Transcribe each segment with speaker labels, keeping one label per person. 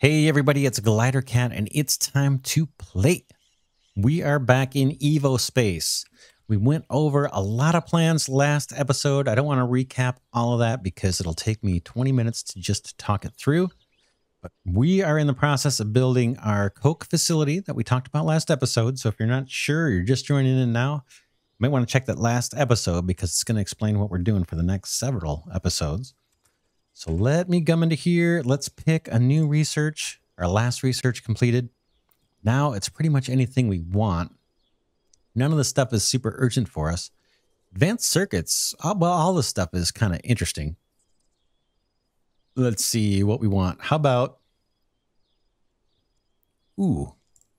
Speaker 1: Hey everybody, it's Glidercat and it's time to play. We are back in Evospace. We went over a lot of plans last episode. I don't want to recap all of that because it'll take me 20 minutes to just talk it through. But we are in the process of building our Coke facility that we talked about last episode. So if you're not sure, you're just joining in now, you might want to check that last episode because it's going to explain what we're doing for the next several episodes. So let me come into here. Let's pick a new research. Our last research completed. Now it's pretty much anything we want. None of the stuff is super urgent for us. Advanced circuits. Well, all this stuff is kind of interesting. Let's see what we want. How about... Ooh,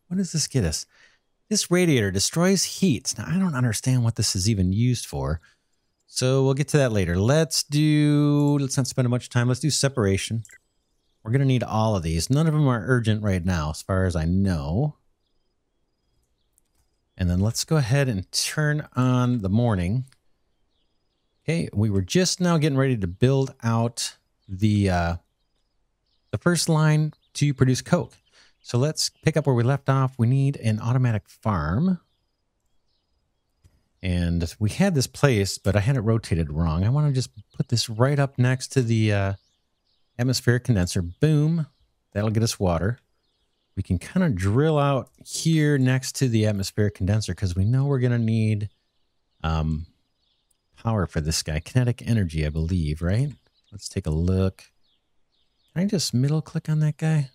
Speaker 1: what does this get us? This radiator destroys heat. Now, I don't understand what this is even used for. So we'll get to that later. Let's not spend much time. Let's do separation. We're going to need all of these. None of them are urgent right now, as far as I know. And then let's go ahead and turn on the morning. Okay, we were just now getting ready to build out the first line to produce Coke. So let's pick up where we left off. We need an automatic farm. And we had this placed, but I had it rotated wrong. I want to just put this right up next to the atmospheric condenser. Boom. That'll get us water. We can kind of drill out here next to the atmospheric condenser because we know we're going to need power for this guy. Kinetic energy, I believe, right? Let's take a look. Can I just middle click on that guy?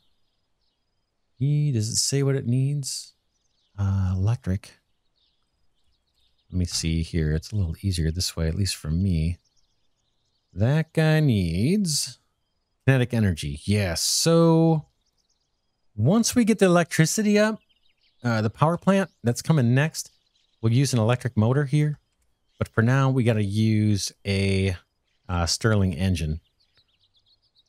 Speaker 1: Does it say what it needs? Electric. Let me see here. It's a little easier this way, at least for me. That guy needs kinetic energy. Yes. So once we get the electricity up, the power plant that's coming next, we'll use an electric motor here. But for now, we got to use a Stirling engine.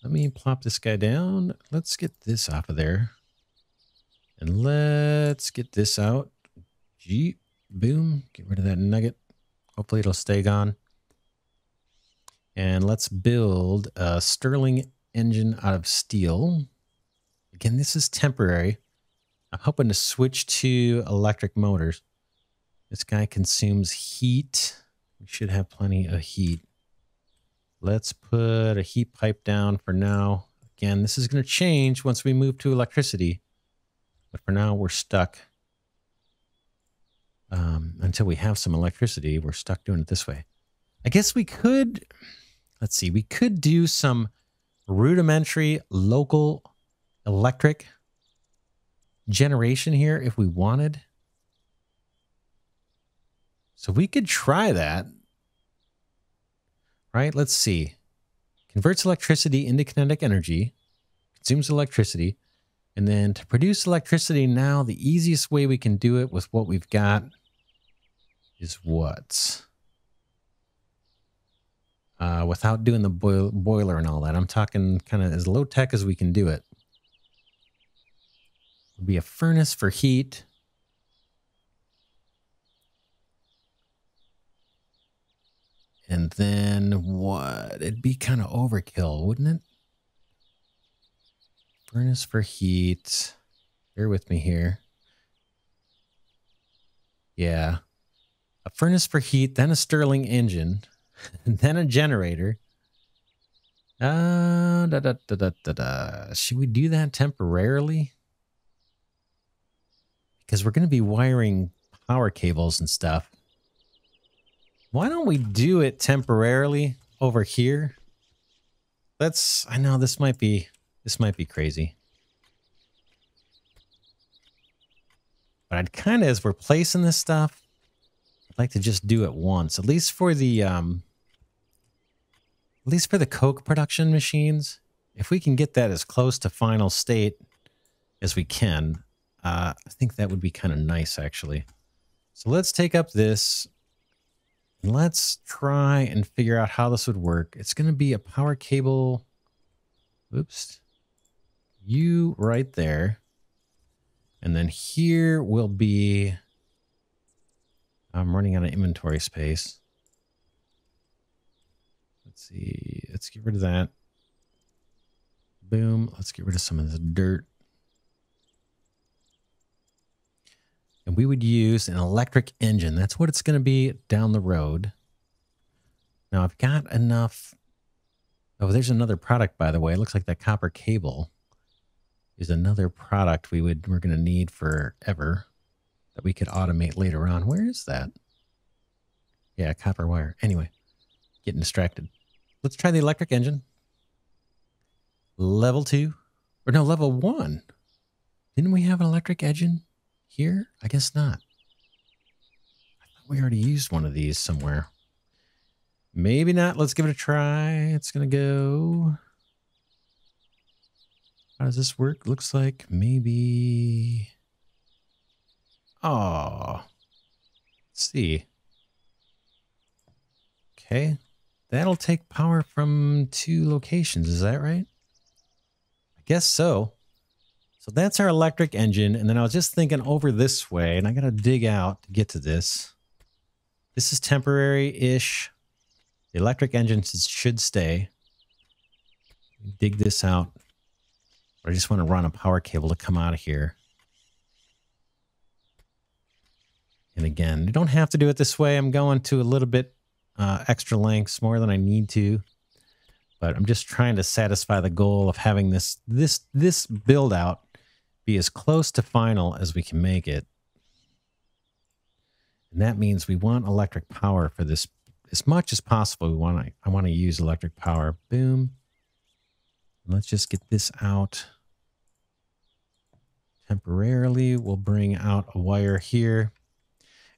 Speaker 1: Let me plop this guy down. Let's get this off of there. And let's get this out. Jeep. Boom. Get rid of that nugget. Hopefully it'll stay gone. And let's build a Stirling engine out of steel. Again, this is temporary. I'm hoping to switch to electric motors. This guy consumes heat. We should have plenty of heat. Let's put a heat pipe down for now. Again, this is going to change once we move to electricity. But for now, we're stuck. Until we have some electricity, we're stuck doing it this way. I guess we could, let's see, we could do some rudimentary local electric generation here if we wanted. So we could try that. Right, let's see. Converts electricity into kinetic energy, consumes electricity, and then to produce electricity now, the easiest way we can do it with what we've got is what? Without doing the boiler and all that. I'm talking kind of as low tech as we can do it. Would be a furnace for heat. And then what? It'd be kind of overkill, wouldn't it? Furnace for heat. Bear with me here. Yeah. A furnace for heat, then a Stirling engine, then a generator. Should we do that temporarily? Because we're going to be wiring power cables and stuff. Why don't we do it temporarily over here? I know this might be crazy. But I'd kind of, as we're placing this stuff, I'd like to just do it once, at least for the Coke production machines. If we can get that as close to final state as we can, I think that would be kind of nice, actually. So let's take up this and let's try and figure out how this would work. It's going to be a power cable. Oops. You right there. And then here will be... I'm running out of inventory space. Let's see. Let's get rid of that. Boom. Let's get rid of some of the dirt. And we would use an electric engine. That's what it's going to be down the road. Now I've got enough. Oh, there's another product, by the way. It looks like that copper cable is another product we're going to need forever that we could automate later on. Where is that? Yeah, copper wire. Anyway, getting distracted. Let's try the electric engine. Level 2. Or no, level 1. Didn't we have an electric engine here? I guess not. I thought we already used one of these somewhere. Maybe not. Let's give it a try. It's going to go. How does this work? Looks like maybe. Oh. Let's see. Okay. That'll take power from 2 locations. Is that right? I guess so. So that's our electric engine. And then I was just thinking over this way, and I got to dig out to get to this. This is temporary-ish. The electric engine should stay. Dig this out. But I just want to run a power cable to come out of here. And again, you don't have to do it this way. I'm going to a little bit extra lengths, more than I need to. But I'm just trying to satisfy the goal of having this build out be as close to final as we can make it. And that means we want electric power for this as much as possible. I want to use electric power. Boom. And let's just get this out temporarily. We'll bring out a wire here.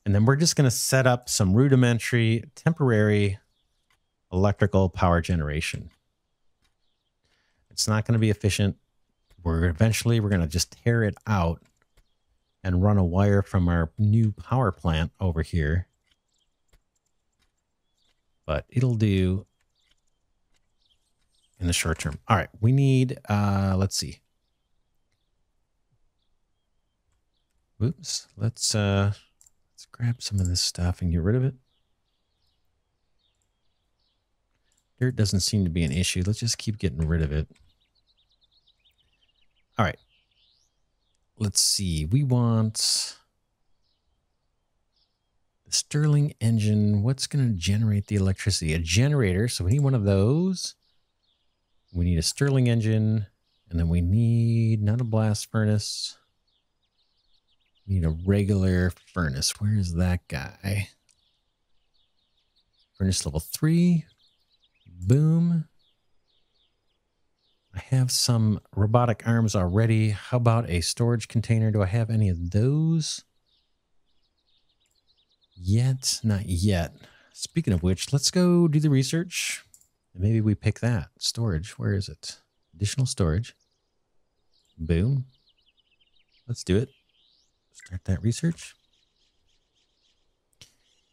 Speaker 1: And then we're just going to set up some rudimentary, temporary electrical power generation. It's not going to be efficient. Eventually we're going to just tear it out and run a wire from our new power plant over here. But it'll do in the short term. All right, we need, let's see. Oops, let's grab some of this stuff and get rid of it. Dirt doesn't seem to be an issue. Let's just keep getting rid of it. All right. Let's see. We want the Stirling engine. What's going to generate the electricity? A generator. So we need one of those. We need a Stirling engine. And then we need not a blast furnace. We need a regular furnace. Where is that guy? Furnace level 3. Boom. I have some robotic arms already. How about a storage container? Do I have any of those? Yet? Not yet. Speaking of which, let's go do the research. And maybe we pick that. Storage. Where is it? Additional storage. Boom. Let's do it. Start that research.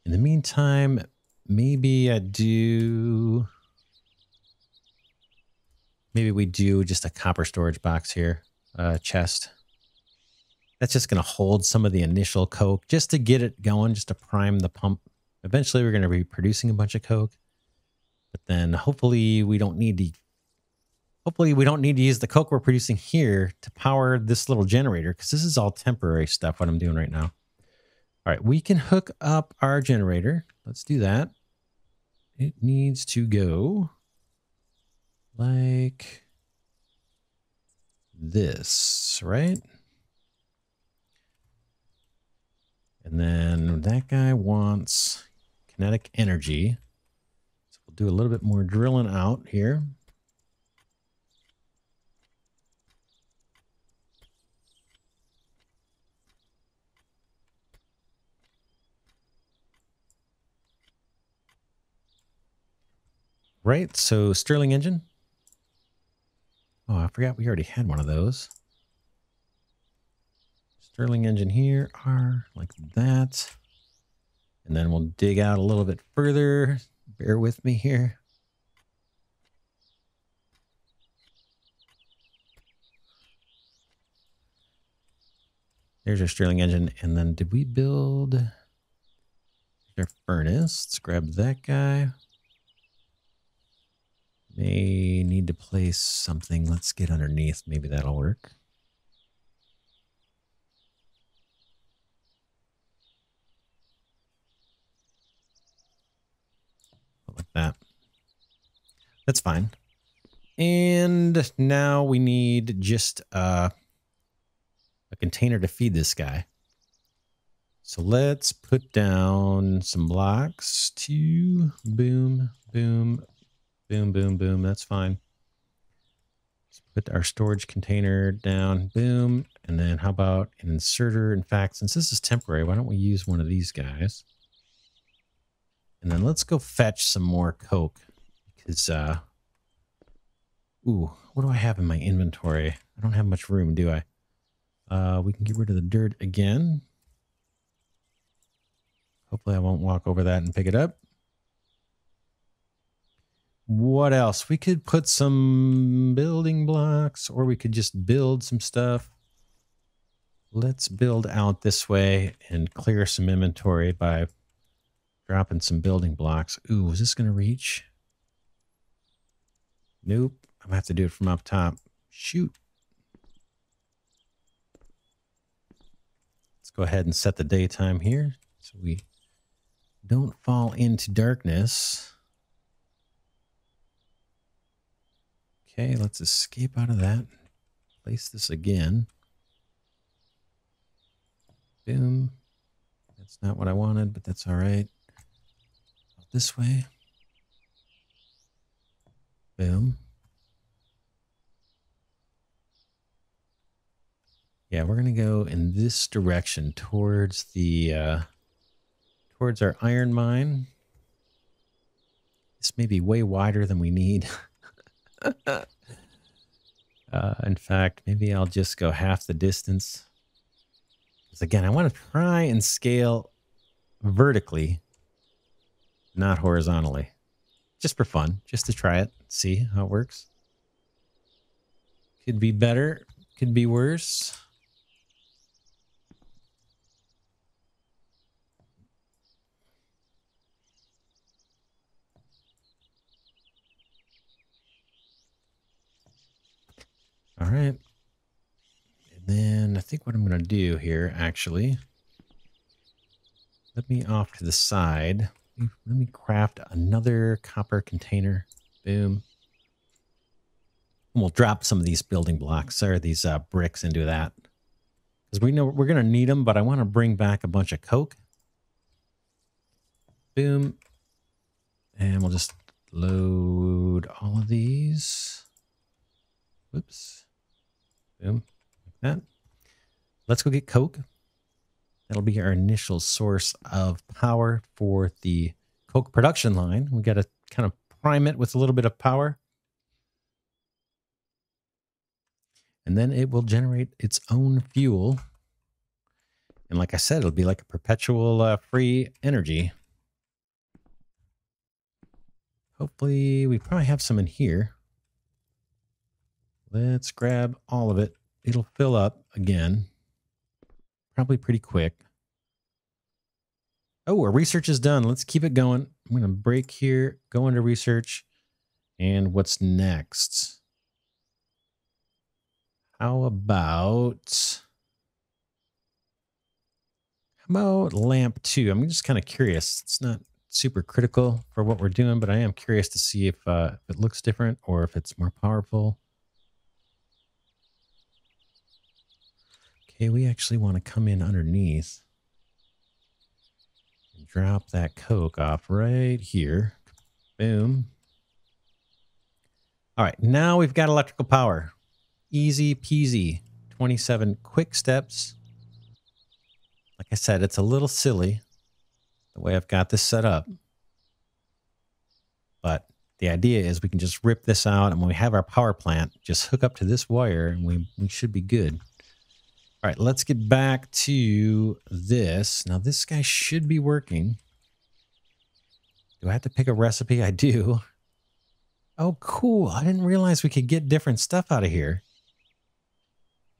Speaker 1: In the meantime, maybe maybe we do just a copper storage box here, chest. That's just going to hold some of the initial coke just to get it going, just to prime the pump. Eventually, we're going to be producing a bunch of coke, but then hopefully we don't need to. Hopefully, we don't need to use the coke we're producing here to power this little generator, because this is all temporary stuff, what I'm doing right now. All right, we can hook up our generator. Let's do that. It needs to go like this, right? And then that guy wants kinetic energy. So we'll do a little bit more drilling out here. Right, so Stirling engine. Oh, I forgot we already had one of those. Stirling engine here, R, like that. And then we'll dig out a little bit further. Bear with me here. There's our Stirling engine. And then did we build our furnace? Let's grab that guy. May need to place something. Let's get underneath. Maybe that'll work. Like that. That's fine. And now we need just a container to feed this guy. So let's put down some blocks. 2, boom, boom, boom, boom, boom. That's fine. Let's put our storage container down, boom. And then how about an inserter? In fact, since this is temporary, why don't we use one of these guys? And then let's go fetch some more coke. Because, ooh, what do I have in my inventory? I don't have much room, do I? We can get rid of the dirt again. Hopefully I won't walk over that and pick it up. What else? We could put some building blocks, or we could just build some stuff. Let's build out this way and clear some inventory by dropping some building blocks. Ooh, is this going to reach? Nope. I'm going to have to do it from up top. Shoot. Let's go ahead and set the daytime here so we don't fall into darkness. Okay, let's escape out of that. Place this again. Boom. That's not what I wanted, but that's all right. This way. Boom. Yeah, we're going to go in this direction towards the towards our iron mine. This may be way wider than we need. In fact, maybe I'll just go half the distance. Because again, I want to try and scale vertically, not horizontally. Just for fun, just to try it, see how it works. Could be better, could be worse. All right. And then I think what I'm going to do here, actually, let me off to the side. Let me craft another copper container. Boom. And we'll drop some of these building blocks or these bricks into that. Because we know we're going to need them, but I want to bring back a bunch of coke. Boom. And we'll just load all of these. Whoops. Boom. Like that. Let's go get coke. That'll be our initial source of power for the coke production line. We got to kind of prime it with a little bit of power. And then it will generate its own fuel. And like I said, it'll be like a perpetual free energy. Hopefully, we probably have some in here. Let's grab all of it. It'll fill up again. Probably pretty quick. Oh, our research is done. Let's keep it going. I'm going to break here, go into research. And what's next? How about lamp 2? I'm just kind of curious. It's not super critical for what we're doing, but I am curious to see if it looks different or if it's more powerful. Okay, we actually want to come in underneath and drop that coke off right here. Boom. All right, now we've got electrical power. Easy peasy. 27 quick steps. Like I said, it's a little silly the way I've got this set up. But the idea is we can just rip this out, and when we have our power plant, just hook up to this wire, and we should be good. All right, let's get back to this. Now, this guy should be working. Do I have to pick a recipe? I do. Oh, cool. I didn't realize we could get different stuff out of here.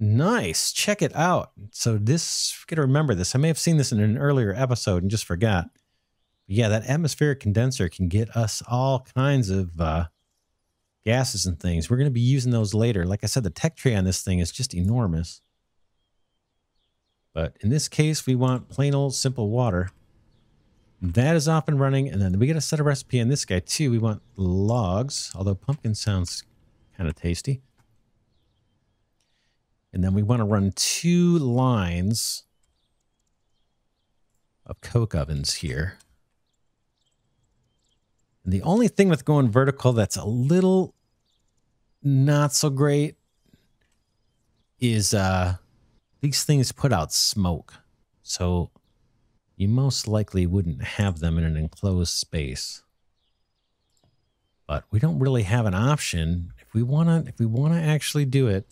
Speaker 1: Nice. Check it out. So this, got to remember this. I may have seen this in an earlier episode and just forgot. But yeah, that atmospheric condenser can get us all kinds of gases and things. We're going to be using those later. Like I said, the tech tree on this thing is just enormous. But in this case, we want plain old simple water. That is off and running. And then we got to set a recipe on this guy too. We want logs, although pumpkin sounds kind of tasty. And then we want to run 2 lines of coke ovens here. And the only thing with going vertical that's a little not so great is these things put out smoke. So you most likely wouldn't have them in an enclosed space. But we don't really have an option. If we wanna actually do it,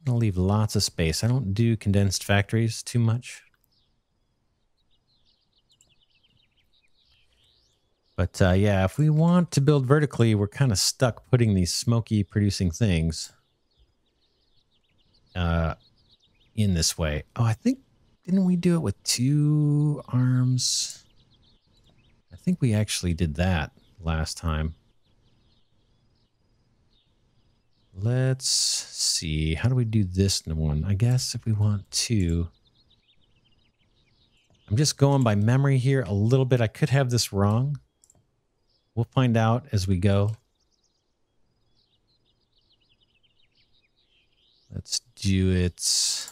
Speaker 1: I'll leave lots of space. I don't do condensed factories too much. But yeah, if we want to build vertically, we're kind of stuck putting these smoky producing things in this way. Oh, I think, didn't we do it with 2 arms? I think we actually did that last time. Let's see. How do we do this one? I guess if we want to... I'm just going by memory here a little bit. I could have this wrong. We'll find out as we go. Let's do it.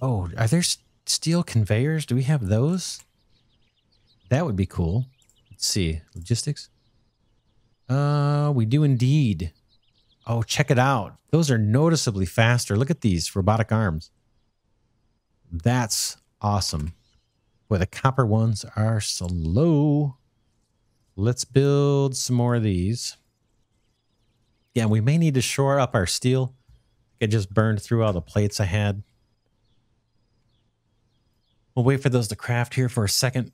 Speaker 1: Oh, are there steel conveyors? Do we have those? That would be cool. Let's see. Logistics. We do indeed. Oh, check it out. Those are noticeably faster. Look at these robotic arms. That's awesome. Boy, the copper ones are slow. Let's build some more of these. Yeah, we may need to shore up our steel. I just burned through all the plates I had. We'll wait for those to craft here for a second.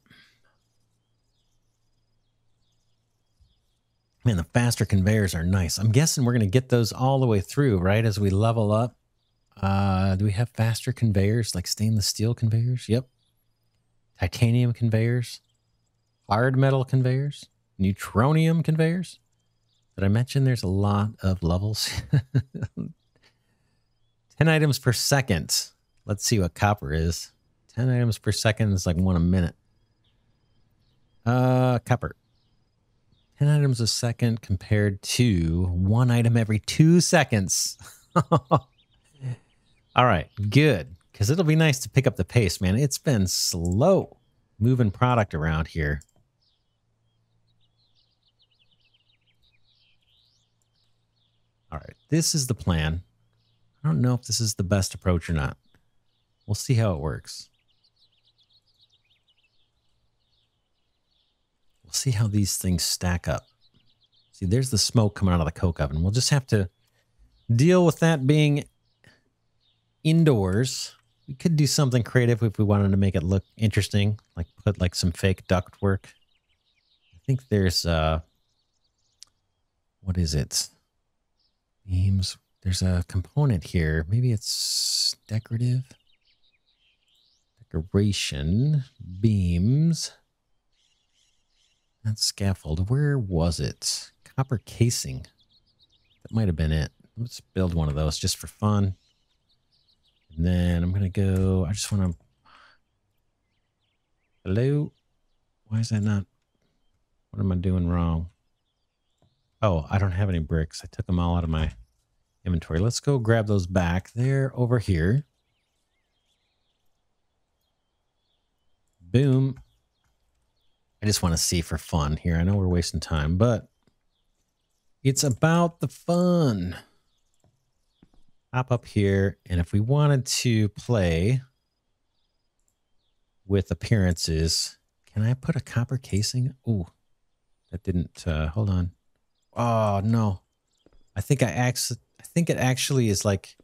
Speaker 1: Man, the faster conveyors are nice. I'm guessing we're going to get those all the way through, right? As we level up. Do we have faster conveyors, like stainless steel conveyors? Yep. Titanium conveyors. Hard metal conveyors. Neutronium conveyors. Did I mention there's a lot of levels? 10 items per second. Let's see what copper is. 10 items per second is like 1 a minute. Copper. 10 items a second compared to 1 item every 2 seconds. All right, good. Because it'll be nice to pick up the pace, man. It's been slow moving product around here. All right, this is the plan. I don't know if this is the best approach or not. We'll see how it works. We'll see how these things stack up. See, there's the smoke coming out of the coke oven. We'll just have to deal with that being indoors. We could do something creative if we wanted to make it look interesting, like put like some fake duct work. I think there's what is it? Beams. There's a component here. Maybe it's decorative. Decoration. Beams. That's scaffold. Where was it? Copper casing. That might have been it. Let's build one of those just for fun. And then I'm going to go... I just want to... Hello? Why is that not... What am I doing wrong? Oh, I don't have any bricks. I took them all out of my inventory. Let's go grab those back. They're over here. Boom. I just want to see for fun here. I know we're wasting time, but it's about the fun. Hop up here, and if we wanted to play with appearances, can I put a copper casing? Ooh, that didn't, hold on. Oh, no. I think it actually is like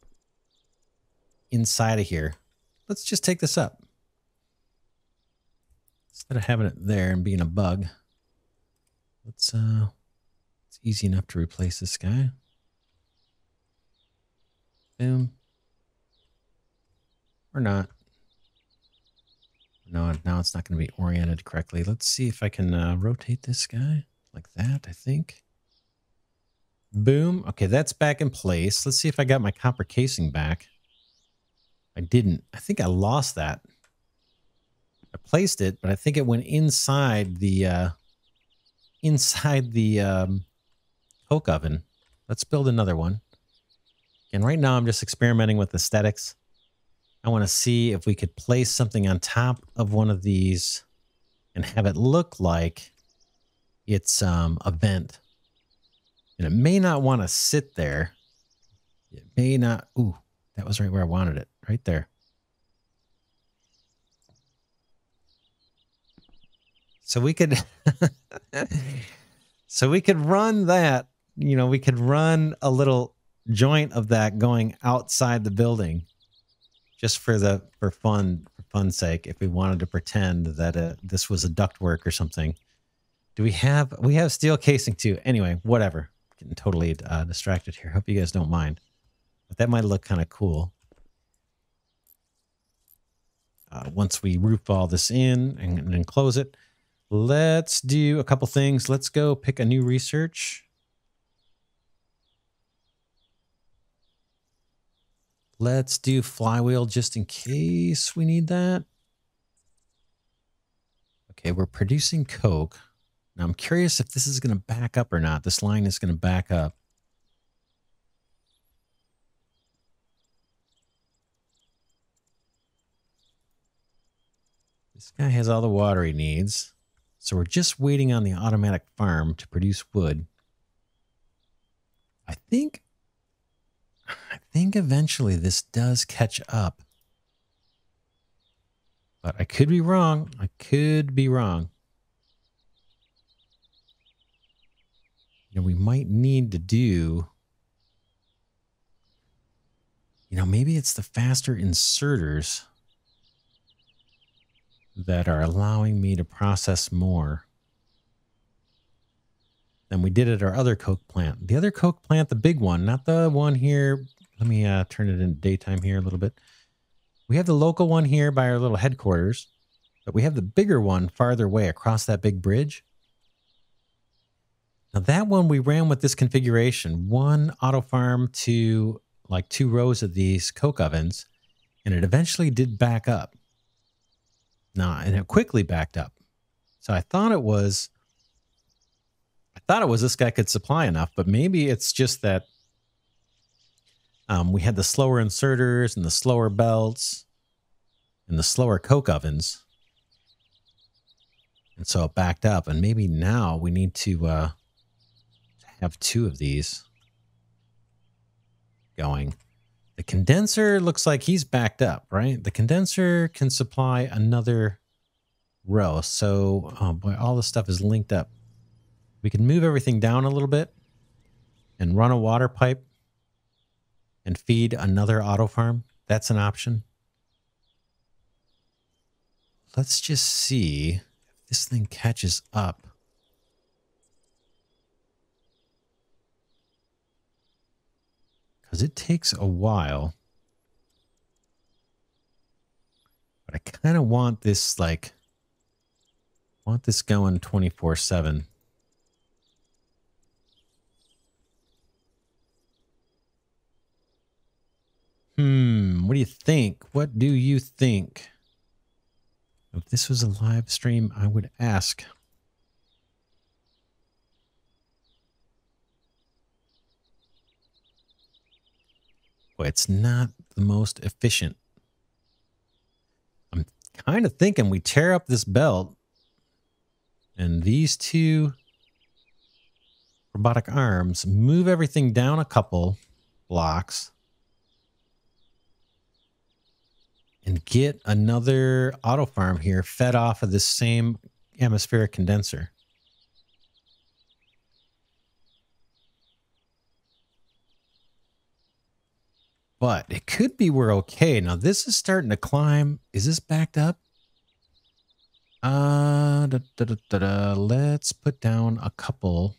Speaker 1: inside of here. Let's just take this up. Instead of having it there and being a bug, it's easy enough to replace this guy. Boom. Or not. No, now it's not going to be oriented correctly. Let's see if I can rotate this guy like that, I think. Boom. Okay, that's back in place. Let's see if I got my copper casing back. I didn't. I think I lost that. I placed it, but I think it went inside the coke oven. Let's build another one. And right now I'm just experimenting with aesthetics. I want to see if we could place something on top of one of these and have it look like it's a vent. And it may not want to sit there. It may not. Ooh, that was right where I wanted it. Right there. So we could so we could run that, you know, we could run a little joint of that going outside the building just for fun's sake, if we wanted to pretend that this was a ductwork or something. Do we have steel casing too? Anyway, whatever. Getting totally distracted here. Hope you guys don't mind. But that might look kind of cool. Once we roof all this in and then close it. Let's do a couple things. Let's go pick a new research. Let's do flywheel just in case we need that. Okay, we're producing coke. Now I'm curious if this is going to back up or not. This line is going to back up. This guy has all the water he needs. So we're just waiting on the automatic farm to produce wood. I think eventually this does catch up. But I could be wrong. I could be wrong. You know, we might need to do... You know, maybe it's the faster inserters that are allowing me to process more than we did at our other coke plant. The other coke plant, the big one, not the one here. Let me turn it into daytime here a little bit. We have the local one here by our little headquarters, but we have the bigger one farther away across that big bridge. Now that one we ran with this configuration, one auto farm to like 2 rows of these coke ovens, and it eventually did back up. Now, and it quickly backed up. So I thought it was this guy could supply enough, but maybe it's just that we had the slower inserters and the slower belts and the slower coke ovens. And so it backed up, and maybe now we need to have 2 of these going. The condenser looks like he's backed up, right? The condenser can supply another row. So, oh boy, all this stuff is linked up. We can move everything down a little bit and run a water pipe and feed another auto farm. That's an option. Let's just see if this thing catches up. Because it takes a while. But I kind of want this, like, going 24/7. What do you think? What do you think? If this was a live stream, I would ask. Boy, it's not the most efficient. I'm kind of thinking we tear up this belt and these 2 robotic arms, move everything down a couple blocks and get another auto farm here fed off of this same atmospheric condenser. But it could be we're okay. Now this is starting to climb. Is this backed up? Let's put down a couple.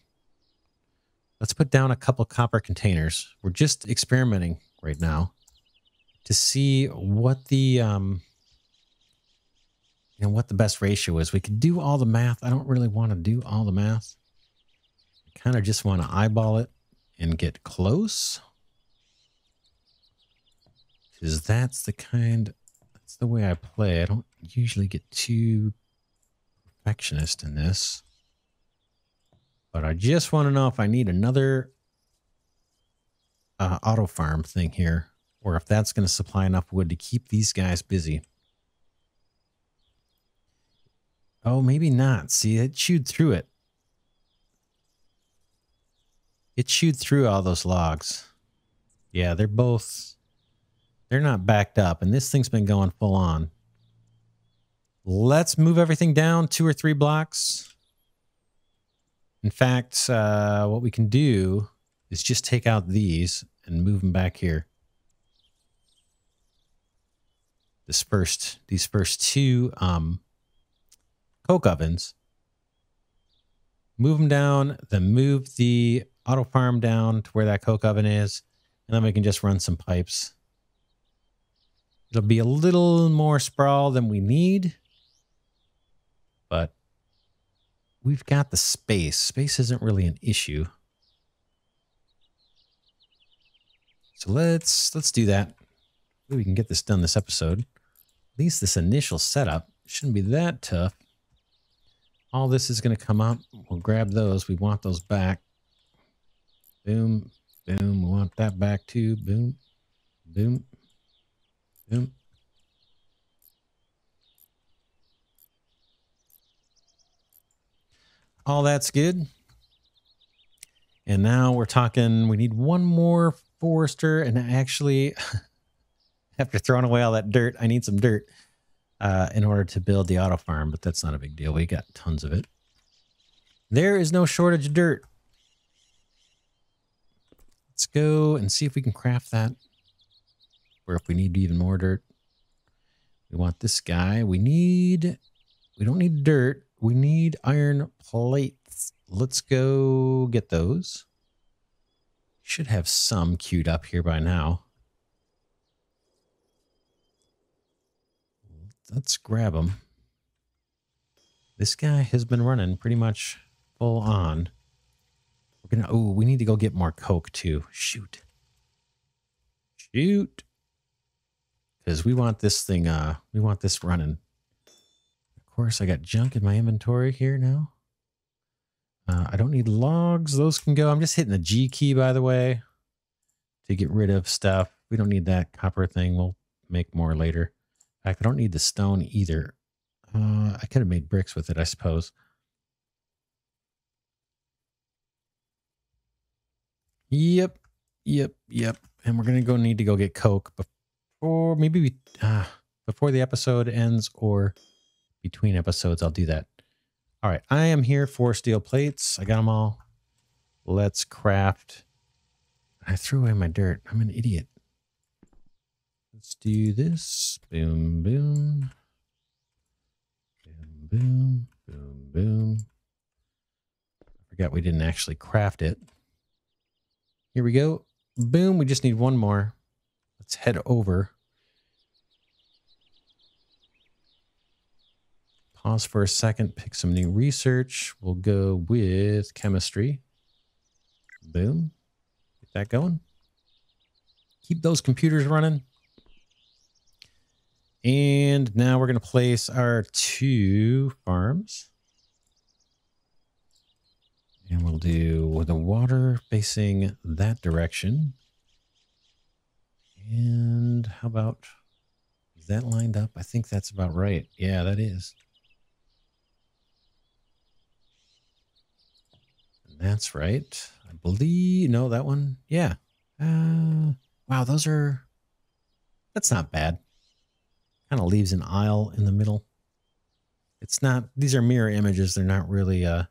Speaker 1: Let's put down a couple copper containers. We're just experimenting right now to see what the you know, what the best ratio is. We could do all the math. I don't really want to do all the math. I kind of just want to eyeball it and get close. Because that's the way I play. I don't usually get too perfectionist in this. But I just want to know if I need another auto farm thing here, or if that's going to supply enough wood to keep these guys busy. Oh, maybe not. See, it chewed through it. It chewed through all those logs. Yeah, they're not backed up, and this thing's been going full on. Let's move everything down 2 or 3 blocks. In fact, what we can do is just take out these and move them back here. These first 2 coke ovens. Move them down, then move the auto farm down to where that coke oven is, and then we can just run some pipes. It'll be a little more sprawl than we need, but we've got the space. Space isn't really an issue. So let's do that. Maybe we can get this done this episode. At least this initial setup shouldn't be that tough. All this is going to come up. We'll grab those. We want those back. Boom, boom. We want that back too. Boom, boom, boom. All that's good. And now we're talking, we need one more forester. And actually, after throwing away all that dirt, I need some dirt in order to build the auto farm. But that's not a big deal. We got tons of it. There is no shortage of dirt. Let's go and see if we can craft that. Or if we need even more dirt. We want this guy. We don't need dirt. We need iron plates. Let's go get those. Should have some queued up here by now. Let's grab them. This guy has been running pretty much full on. We need to go get more coke too. Shoot. Because we want this thing, we want this running. Of course, I got junk in my inventory here now. I don't need logs. Those can go. I'm just hitting the G key, by the way, to get rid of stuff. We don't need that copper thing. We'll make more later. In fact, I don't need the stone either. I could have made bricks with it, I suppose. Yep. And we're going to need to go get coke before before the episode ends or between episodes. I'll do that. All right. I am here for steel plates. I got them all. Let's craft. I threw away my dirt. I'm an idiot. Let's do this. Boom, boom. Boom, boom, boom, boom. I forgot we didn't actually craft it. Here we go. Boom. We just need one more. Let's head over. Pause for a second. Pick some new research. We'll go with chemistry. Boom. Get that going. Keep those computers running. And now we're going to place our 2 farms. And we'll do the water facing that direction. And how about, is that lined up? I think that's about right. Yeah, that is. And that's right. I believe, no, that one. Yeah. Wow, that's not bad. Kind of leaves an aisle in the middle. It's not, these are mirror images. They're not really the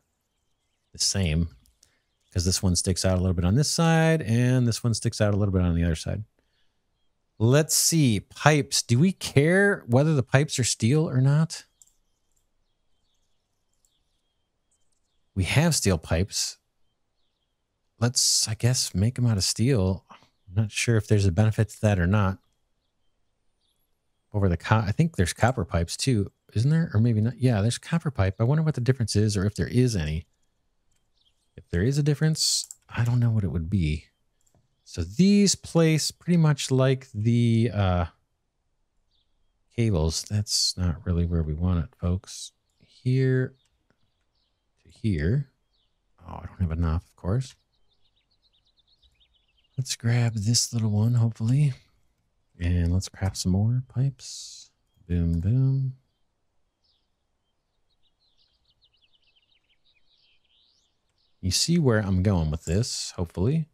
Speaker 1: same because this one sticks out a little bit on this side and this one sticks out a little bit on the other side. Let's see. Pipes. Do we care whether the pipes are steel or not? We have steel pipes. Let's, I guess, make them out of steel. I'm not sure if there's a benefit to that or not. I think there's copper pipes too. isn't there? Or maybe not. Yeah, there's copper pipe. I wonder what the difference is, or if there is any. If there is a difference, I don't know what it would be. So these place pretty much like the cables. That's not really where we want it, folks. Here to here. Oh, I don't have enough, of course. Let's grab this little one, hopefully. And let's craft some more pipes. Boom, boom. You see where I'm going with this, hopefully.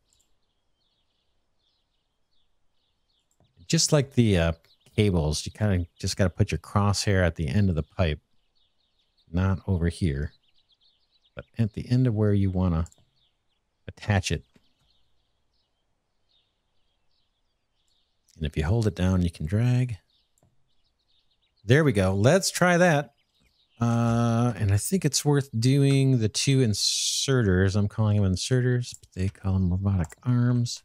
Speaker 1: Just like the cables, you kind of just got to put your crosshair at the end of the pipe. Not over here, but at the end of where you want to attach it. And if you hold it down, you can drag. There we go. Let's try that. And I think it's worth doing the two inserters. I'm calling them inserters, but they call them robotic arms.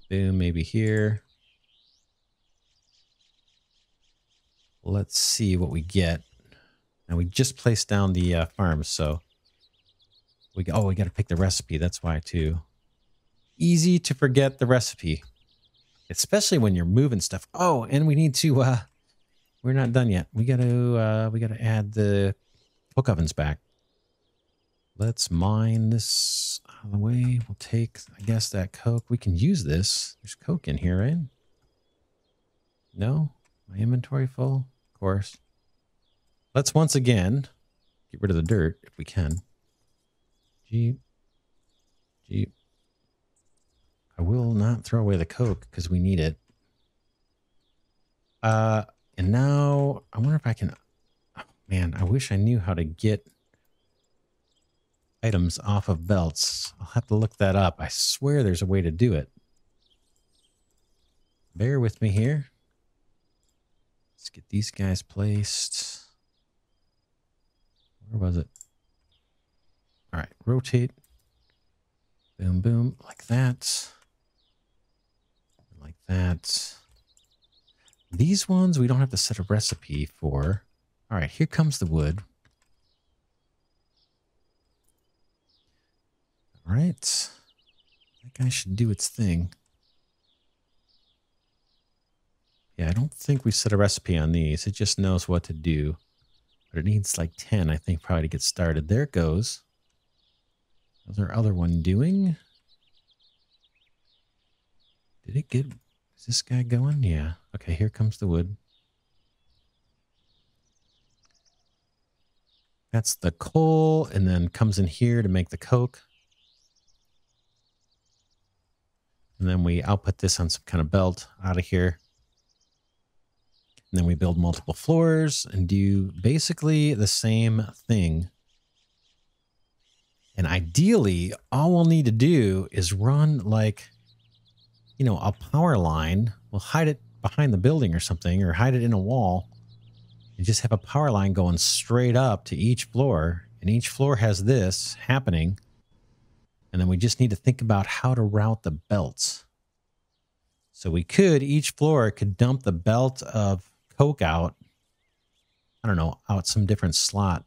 Speaker 1: Boom, maybe here. Let's see what we get. Now we just placed down the farms, so we got to pick the recipe. That's why too. Easy to forget the recipe, especially when you're moving stuff. Oh, and we need to. We're not done yet. We got to add the coke ovens back. Let's mine this out of the way. We'll take, I guess, that coke. We can use this. There's coke in here, right? No? My inventory full? Of course. Let's once again get rid of the dirt if we can. Jeep. Jeep. I will not throw away the coke because we need it. And now I wonder if I can, oh, man, I wish I knew how to get items off of belts. I'll have to look that up. I swear there's a way to do it. Bear with me here. Let's get these guys placed. Where was it? All right, rotate. Boom, boom, like that. Like that. These ones we don't have to set a recipe for. All right, here comes the wood. All right. That guy should do its thing. Yeah, I don't think we set a recipe on these. It just knows what to do. But it needs like 10, I think, probably to get started. There it goes. How's our other one doing? Did it get... Is this guy going? Yeah. Okay, here comes the wood. That's the coal, and then comes in here to make the coke. And then we output this on some kind of belt out of here. And then we build multiple floors and do basically the same thing. And ideally, all we'll need to do is run like, you know, a power line. We'll hide it behind the building or something, or hide it in a wall. And just have a power line going straight up to each floor. And each floor has this happening. And then we just need to think about how to route the belts. So we could, each floor could dump the belt of coke out. I don't know, out some different slot.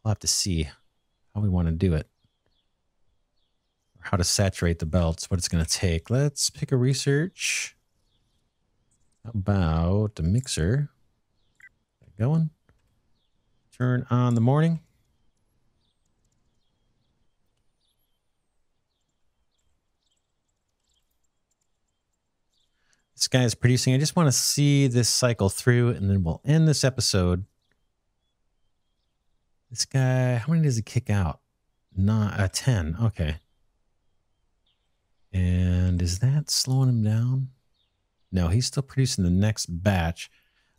Speaker 1: We'll have to see how we want to do it. Or how to saturate the belts, what it's going to take. Let's pick a research. How about a mixer? Going. Turn on the morning. This guy is producing. I just want to see this cycle through, and then we'll end this episode. This guy, how many does he kick out? Not 10. Okay. And is that slowing him down? No, he's still producing the next batch.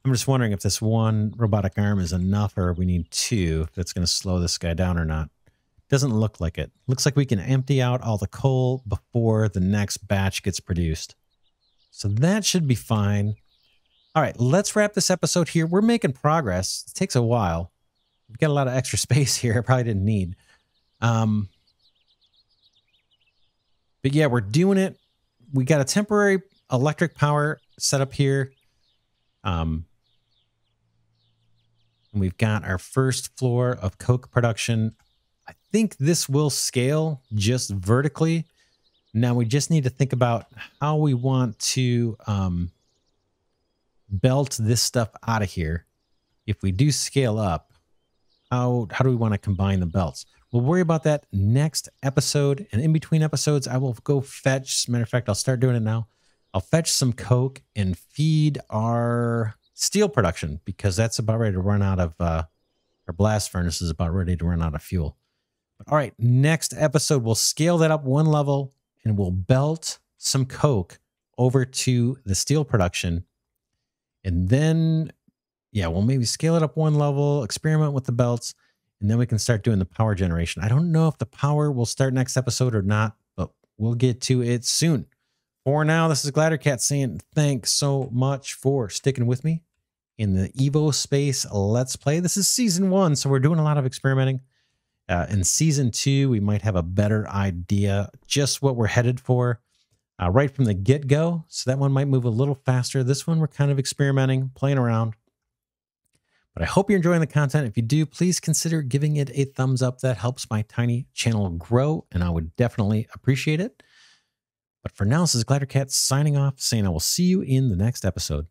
Speaker 1: I'm just wondering if this one robotic arm is enough, or we need two, if that's going to slow this guy down or not. Doesn't look like it. Looks like we can empty out all the coal before the next batch gets produced. So that should be fine. All right, let's wrap this episode here. We're making progress. It takes a while. We've got a lot of extra space here I probably didn't need. But yeah, we're doing it. We got a temporary electric power set up here. And we've got our first floor of coke production. I think this will scale just vertically. Now we just need to think about how we want to belt this stuff out of here. If we do scale up, how do we want to combine the belts? We'll worry about that next episode. And in between episodes, I will go fetch. As a matter of fact, I'll start doing it now. I'll fetch some coke and feed our steel production because that's about ready to run out of, our blast furnace is about ready to run out of fuel. But all right, next episode, we'll scale that up one level and we'll belt some coke over to the steel production. And then, yeah, we'll maybe scale it up one level, experiment with the belts, and then we can start doing the power generation. I don't know if the power will start next episode or not, but we'll get to it soon. For now, this is Glidercat saying thanks so much for sticking with me in the Evospace Let's Play. This is season 1, so we're doing a lot of experimenting. In season 2, we might have a better idea just what we're headed for right from the get-go. So that one might move a little faster. This one, we're kind of experimenting, playing around. But I hope you're enjoying the content. If you do, please consider giving it a thumbs up. That helps my tiny channel grow, and I would definitely appreciate it. But for now, this is Glidercat signing off, saying I will see you in the next episode.